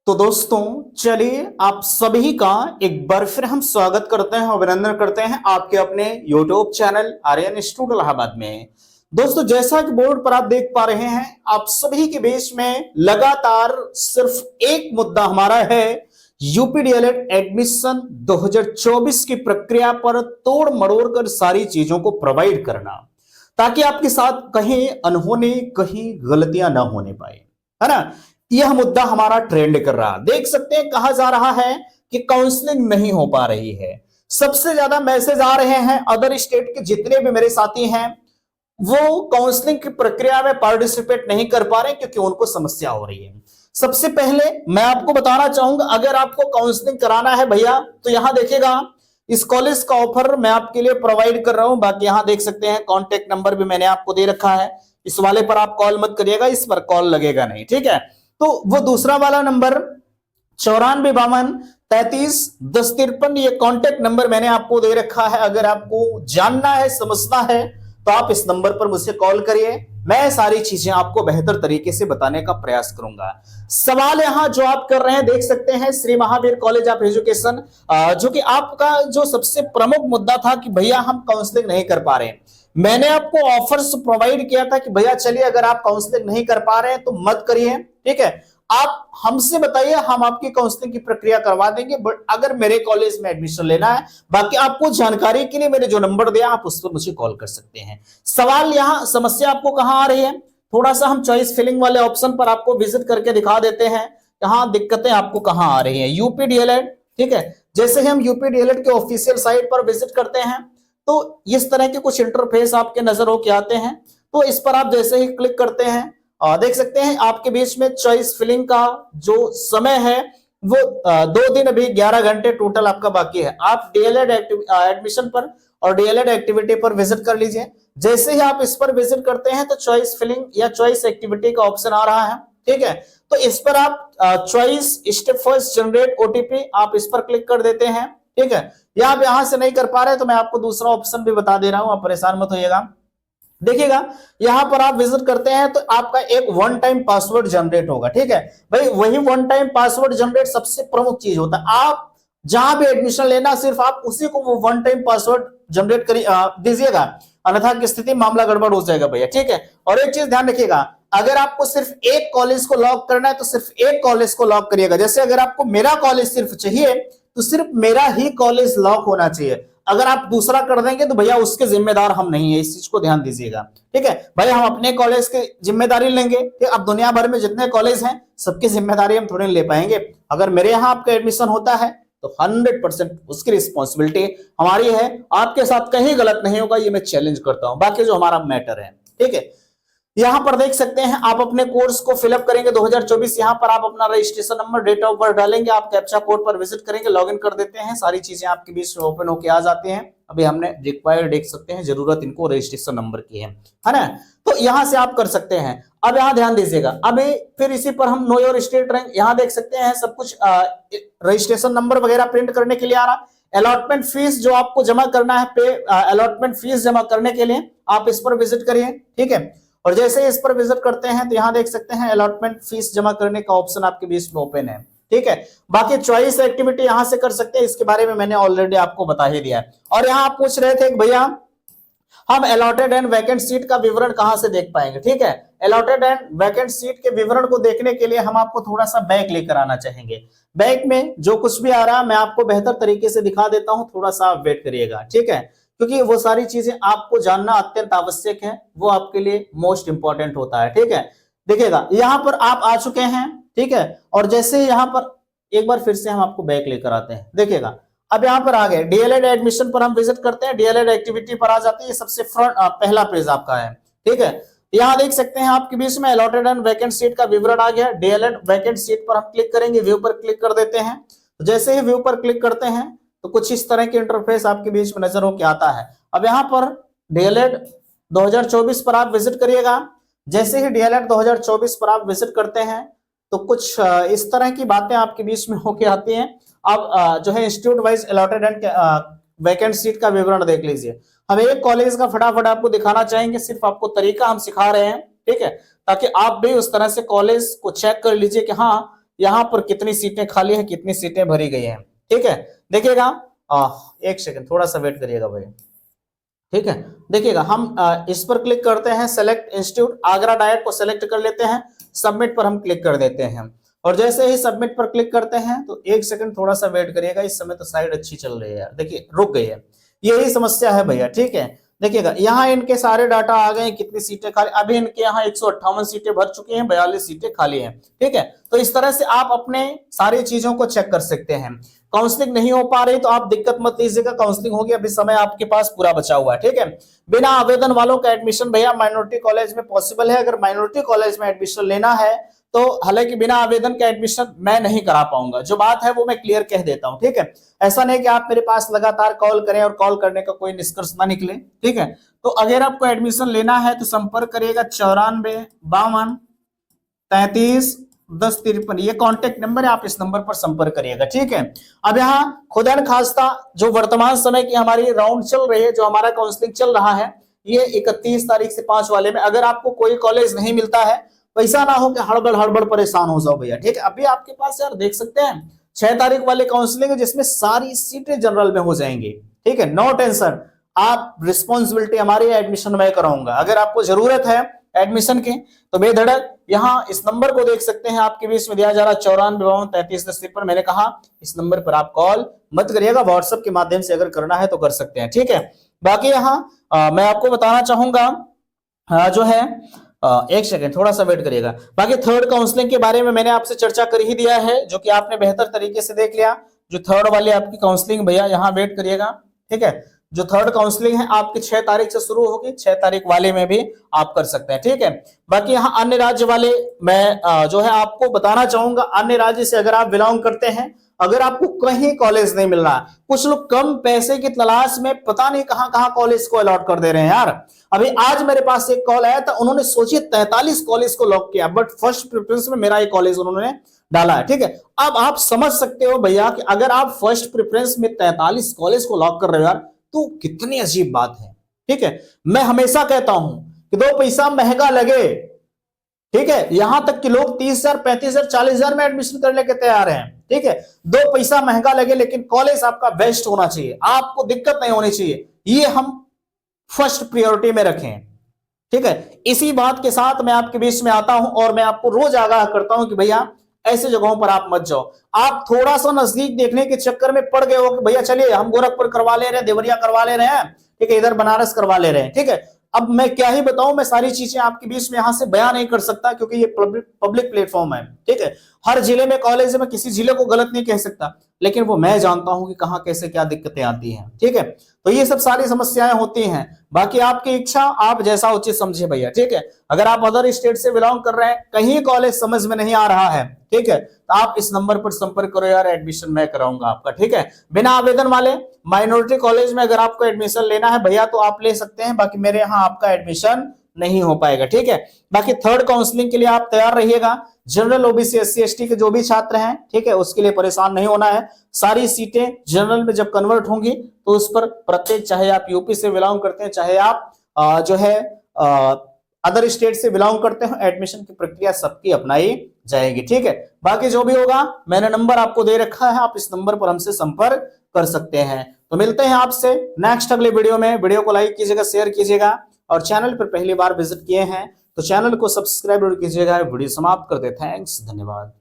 तो दोस्तों चलिए आप सभी का एक बार फिर हम स्वागत करते हैं, अभिनंदन करते हैं आपके अपने YouTube channel Aryan institute Allahabad में। दोस्तों जैसा कि बोर्ड पर आप देख पा रहे हैं, आप सभी के बीच में लगातार सिर्फ एक मुद्दा हमारा है, यूपी डीएलएड एडमिशन 2024 की प्रक्रिया पर तोड़ मरोड़ कर सारी चीजों को प्रोवाइड करना, ताकि आपके साथ कहीं अनहोनी कहीं गलतियां ना होने पाए, है ना। यह मुद्दा हमारा ट्रेंड कर रहा, देख सकते हैं। कहा जा रहा है कि काउंसलिंग नहीं हो पा रही है। सबसे ज्यादा मैसेज आ रहे हैं अदर स्टेट के जितने भी मेरे साथी हैं, वो काउंसलिंग की प्रक्रिया में पार्टिसिपेट नहीं कर पा रहे क्योंकि उनको समस्या हो रही है। सबसे पहले मैं आपको बताना चाहूंगा, अगर आपको काउंसलिंग कराना है भैया, तो यहां देखिएगा इस कॉलेज का ऑफर मैं आपके लिए प्रोवाइड कर रहा हूं। बाकी यहां देख सकते हैं कॉन्टेक्ट नंबर भी मैंने आपको दे रखा है। इस वाले पर आप कॉल मत करिएगा, इस पर कॉल लगेगा नहीं, ठीक है। तो वो दूसरा वाला नंबर 9452331053, ये कॉन्टेक्ट नंबर मैंने आपको दे रखा है। अगर आपको जानना है, समझना है, तो आप इस नंबर पर मुझसे कॉल करिए। मैं सारी चीजें आपको बेहतर तरीके से बताने का प्रयास करूंगा। सवाल यहां जो आप कर रहे हैं, देख सकते हैं Shri Mahavir college of education, जो कि आपका जो सबसे प्रमुख मुद्दा था कि भैया हम काउंसलिंग नहीं कर पा रहे हैं। मैंने आपको ऑफर्स प्रोवाइड किया था कि भैया चलिए, अगर आप काउंसलिंग नहीं कर पा रहे हैं तो मत करिए, ठीक है। आप हमसे बताइए, हम आपकी काउंसलिंग की प्रक्रिया करवा देंगे। बट अगर मेरे कॉलेज में एडमिशन लेना है, बाकी आपको जानकारी के लिए मैंने जो नंबर दिया आप उस पर मुझे कॉल कर सकते हैं। सवाल यहां, समस्या आपको कहां आ रही है, थोड़ा सा हम चॉइस फिलिंग वाले ऑप्शन पर आपको विजिट करके दिखा देते हैं। यहां दिक्कतें आपको कहां आ रही है, यूपी डीएलएड, ठीक है। जैसे ही हम यूपी डीएलएड के ऑफिशियल साइट पर विजिट करते हैं, तो इस तरह के कुछ इंटरफेस आपके नजर होके आते हैं। तो इस पर आप जैसे ही क्लिक करते हैं, देख सकते हैं आपके बीच में चॉइस फिलिंग का जो समय है वो 2 दिन, अभी 11 घंटे टोटल आपका बाकी है। आप डीएलएड एडमिशन पर और डीएलएड एक्टिविटी पर विजिट कर लीजिए। जैसे ही आप इस पर विजिट करते हैं तो चॉइस फिलिंग या चॉइस एक्टिविटी का ऑप्शन आ रहा है, ठीक है। तो इस पर आप choice step first generate OTP, आप इस पर क्लिक कर देते हैं, ठीक है। या आप यहां से नहीं कर पा रहे तो मैं आपको दूसरा ऑप्शन भी बता दे रहा हूं, आप परेशान मत होइएगा। देखिएगा यहां पर आप विजिट करते हैं तो आपका एक वन टाइम पासवर्ड जनरेट होगा, ठीक है भाई। वही वन टाइम पासवर्ड जनरेट सबसे प्रमुख चीज होता है। आप जहां भी एडमिशन लेना, सिर्फ आप उसी को वो वन टाइम पासवर्ड जनरेट दीजिएगा, अन्यथा की स्थिति मामला गड़बड़ हो जाएगा भैया, ठीक है। और एक चीज ध्यान रखिएगा, अगर आपको सिर्फ एक कॉलेज को लॉक करना है तो सिर्फ एक कॉलेज को लॉक करिएगा। जैसे अगर आपको मेरा कॉलेज सिर्फ चाहिए तो सिर्फ मेरा ही कॉलेज लॉक होना चाहिए। अगर आप दूसरा कर देंगे तो भैया उसके जिम्मेदार हम नहीं है, इस चीज को ध्यान दीजिएगा, ठीक है भाई। हम अपने कॉलेज की जिम्मेदारी लेंगे, अब दुनिया भर में जितने कॉलेज हैं सबकी जिम्मेदारी हम थोड़ी ले पाएंगे। अगर मेरे यहाँ आपका एडमिशन होता है तो 100% उसकी रिस्पॉन्सिबिलिटी हमारी है। आपके साथ कहीं गलत नहीं होगा, ये मैं चैलेंज करता हूं। बाकी जो हमारा मैटर है, ठीक है। यहां पर देख सकते हैं आप अपने कोर्स को फिलअप करेंगे 2024। यहां पर आप अपना registration number, date of birth डालेंगे, आप कैप्चा कोड पर विजिट करेंगे, लॉगिन कर देते हैं, सारी चीजें आपके बीच में ओपन होके आ जाती हैं। अभी हमने रिक्वायर्ड देख सकते हैं, जरूरत इनको रजिस्ट्रेशन नंबर की है ना। तो यहां से आप कर सकते हैं। अब यहां ध्यान दीजिएगा, अभी फिर इसी पर हम नो योर स्टेट रैंक, यहां देख सकते हैं सब कुछ रजिस्ट्रेशन नंबर वगैरह प्रिंट करने के लिए आ रहा। अलॉटमेंट फीस जो आपको जमा करना है, पे अलॉटमेंट फीस जमा करने के लिए आप इस पर विजिट करिए, ठीक है। और जैसे ही इस पर विजिट करते हैं तो यहां देख सकते हैं अलॉटमेंट फीस जमा करने का ऑप्शन आपके बीच में ओपन है, ठीक है। बाकी चॉइस एक्टिविटी यहां से कर सकते हैं, इसके बारे में मैंने ऑलरेडी आपको बता ही दिया है। और यहां आप पूछ रहे थे कि भैया हम अलॉटेड एंड वैकेंट सीट का विवरण कहां से देख पाएंगे, ठीक है। अलॉटेड एंड वैकेंट सीट के विवरण को देखने के लिए हम आपको थोड़ा सा बैक लेकर आना चाहेंगे। बैक में जो कुछ भी आ रहा है मैं आपको बेहतर तरीके से दिखा देता हूं, थोड़ा सा आप वेट करिएगा, ठीक है। क्योंकि वो सारी चीजें आपको जानना अत्यंत आवश्यक है, वो आपके लिए मोस्ट इंपॉर्टेंट होता है, ठीक है। देखिएगा यहां पर आप आ चुके हैं, ठीक है। और जैसे यहां पर एक बार फिर से हम आपको बैक लेकर आते हैं, देखिएगा अब यहां पर आ गए डीएलएड एडमिशन पर हम विजिट करते हैं, डीएलएड एक्टिविटी पर आ जाते हैं। ये सबसे फ्रंट पहला पेज आपका है, ठीक है। यहां देख सकते हैं आपके बीच में अलॉटेड एंड वैकेंट सीट का विवरण आ गया। डीएलएड वैकेंट सीट पर हम क्लिक करेंगे, व्यू पर क्लिक कर देते हैं। तो जैसे ही व्यू पर क्लिक करते हैं तो कुछ इस तरह के इंटरफेस आपके बीच में नजर होके आता है। अब यहाँ पर डीएलएड 2024 पर आप विजिट करिएगा। जैसे ही डीएलएड 2024 पर आप विजिट करते हैं तो कुछ इस तरह की बातें आपके बीच में होके आती हैं। आप जो है institute wise allotted and vacant seat का विवरण देख लीजिए। हम एक कॉलेज का फटाफट आपको दिखाना चाहेंगे, सिर्फ आपको तरीका हम सिखा रहे हैं, ठीक है, ताकि आप भी उस तरह से कॉलेज को चेक कर लीजिए कि हाँ यहाँ पर कितनी सीटें खाली है, कितनी सीटें भरी गई हैं। ठीक है, देखिएगा, एक सेकंड थोड़ा सा वेट करिएगा भाई। ठीक है, देखिएगा, हम इस पर क्लिक करते हैं, सेलेक्ट इंस्टीट्यूट आगरा डायट को सेलेक्ट कर लेते हैं, सबमिट पर हम क्लिक कर देते हैं, और जैसे ही सबमिट पर क्लिक करते हैं तो एक सेकंड थोड़ा सा वेट करिएगा। इस समय तो साइड अच्छी चल रही है यार, देखिए रुक गई है, यही समस्या है भैया। ठीक है, देखिएगा यहाँ इनके सारे डाटा आ गए, कितनी सीटें खाली, अभी इनके यहाँ 158 सीटें भर चुकी हैं, 42 सीटें खाली हैं। ठीक है, तो इस तरह से आप अपने सारी चीजों को चेक कर सकते हैं। काउंसलिंग नहीं हो पा रही तो आप दिक्कत मत लीजिएगा, काउंसलिंग होगी, अभी समय आपके पास पूरा बचा हुआ है। ठीक है, बिना आवेदन वालों का एडमिशन भैया माइनॉरिटी कॉलेज में पॉसिबल है। अगर माइनॉरिटी कॉलेज में एडमिशन लेना है तो हालांकि बिना आवेदन का एडमिशन मैं नहीं करा पाऊंगा, जो बात है वो मैं क्लियर कह देता हूं। ठीक है, ऐसा नहीं कि आप मेरे पास लगातार कॉल करें और कॉल करने का कोई निष्कर्ष ना निकले। ठीक है, तो अगर आपको एडमिशन लेना है तो संपर्क करिएगा 94 52 33 10 53, ये कॉन्टेक्ट नंबर है, आप इस नंबर पर संपर्क करिएगा। ठीक है, अब यहाँ खुदा न खास्ता जो वर्तमान समय की हमारी राउंड चल रही है, जो हमारा काउंसलिंग चल रहा है, ये 31 तारीख से 5 वाले में, अगर आपको कोई कॉलेज नहीं मिलता है, पैसा ना हो कि हड़बड़ परेशान हो जाओ भैया। ठीक है, अभी आपके पास यार देख सकते हैं 6 तारीख वाले काउंसलिंग है, जिसमें सारी सीटें जनरल में हो जाएंगी। ठीक है, नो टेंशन, आप रिस्पॉन्सिबिलिटी हमारी, एडमिशन मैं कराऊंगा। अगर आपको जरूरत है एडमिशन की तो बेधड़क यहाँ इस नंबर को देख सकते हैं, आपके बीच में दिया जा रहा 94 52 33 10 53। मैंने कहा इस नंबर पर आप कॉल मत करिएगा, व्हाट्सएप के माध्यम से अगर करना है तो कर सकते हैं। ठीक है, बाकी यहाँ मैं आपको बताना चाहूंगा जो है, एक सेकंड थोड़ा सा वेट करिएगा। बाकी थर्ड काउंसलिंग के बारे में मैंने आपसे चर्चा कर ही दिया है, जो कि आपने बेहतर तरीके से देख लिया। जो थर्ड वाली आपकी काउंसलिंग भैया यहाँ वेट करिएगा। ठीक है, जो थर्ड काउंसलिंग है आपकी 6 तारीख से शुरू होगी, 6 तारीख वाले में भी आप कर सकते हैं। ठीक है, बाकी यहाँ अन्य राज्य वाले मैं जो है आपको बताना चाहूंगा, अन्य राज्य से अगर आप बिलोंग करते हैं, अगर आपको कहीं कॉलेज नहीं मिल रहा, कुछ लोग कम पैसे की तलाश में पता नहीं कहां कहां कॉलेज को अलॉट कर दे रहे हैं यार। अभी आज मेरे पास एक कॉल आया था, उन्होंने सोचिए 43 कॉलेज को लॉक किया, बट फर्स्ट प्रेफरेंस में मेरा एक कॉलेज उन्होंने डाला है। ठीक है, अब आप समझ सकते हो भैया कि अगर आप फर्स्ट प्रेफरेंस में 43 कॉलेज को लॉक कर रहे हो यार, तो कितनी अजीब बात है। ठीक है, मैं हमेशा कहता हूं कि 2 पैसा महंगा लगे, ठीक है, यहां तक कि लोग 30,000 35,000 40,000 में एडमिशन करने के तैयार हैं। ठीक है, 2 पैसा महंगा लगे लेकिन कॉलेज आपका बेस्ट होना चाहिए, आपको दिक्कत नहीं होनी चाहिए, ये हम फर्स्ट प्रायोरिटी में रखें। ठीक है, इसी बात के साथ मैं आपके बीच में आता हूं और मैं आपको रोज आगाह करता हूं कि भैया ऐसे जगहों पर आप मत जाओ। आप थोड़ा सा नजदीक देखने के चक्कर में पड़ गए हो कि भैया चलिए हम गोरखपुर करवा ले रहे हैं, देवरिया करवा ले रहे हैं, ठीक है, इधर बनारस करवा ले रहे हैं। ठीक है, अब मैं क्या ही बताऊं, मैं सारी चीजें आपके बीच में यहां से बयान नहीं कर सकता क्योंकि ये पब्लिक प्लेटफॉर्म है। ठीक है, हर जिले में कॉलेज है, मैं किसी जिले को गलत नहीं कह सकता, लेकिन वो मैं जानता हूं कि कहां कैसे क्या दिक्कतें आती हैं। ठीक है, तो ये सब सारी समस्याएं होती हैं, बाकी आपकी इच्छा, आप जैसा उचित समझे भैया। ठीक है, अगर आप अदर स्टेट से बिलोंग कर रहे हैं, कहीं कॉलेज समझ में नहीं आ रहा है, ठीक है, तो आप इस नंबर पर संपर्क करो यार, एडमिशन मैं कराऊंगा आपका। ठीक है, बिना आवेदन वाले माइनॉरिटी कॉलेज में अगर आपको एडमिशन लेना है भैया तो आप ले सकते हैं, बाकी मेरे यहाँ आपका एडमिशन नहीं हो पाएगा। ठीक है, बाकी थर्ड काउंसलिंग के लिए आप तैयार रहिएगा। जनरल ओबीसी SC ST के जो भी छात्र हैं, ठीक है, उसके लिए परेशान नहीं होना है, सारी सीटें जनरल में जब कन्वर्ट होंगी तो उस पर प्रत्येक, चाहे आप यूपी से बिलोंग करते हैं, चाहे आप जो है अदर स्टेट से बिलोंग करते हो, एडमिशन की प्रक्रिया सबकी अपनाई जाएगी। ठीक है, बाकी जो भी होगा मैंने नंबर आपको दे रखा है, आप इस नंबर पर हमसे संपर्क कर सकते हैं। तो मिलते हैं आपसे नेक्स्ट अगले वीडियो में। वीडियो को लाइक कीजिएगा, शेयर कीजिएगा, और चैनल पर पहली बार विजिट किए हैं तो चैनल को सब्सक्राइब कीजिएगा। वीडियो समाप्त करते, थैंक्स, धन्यवाद।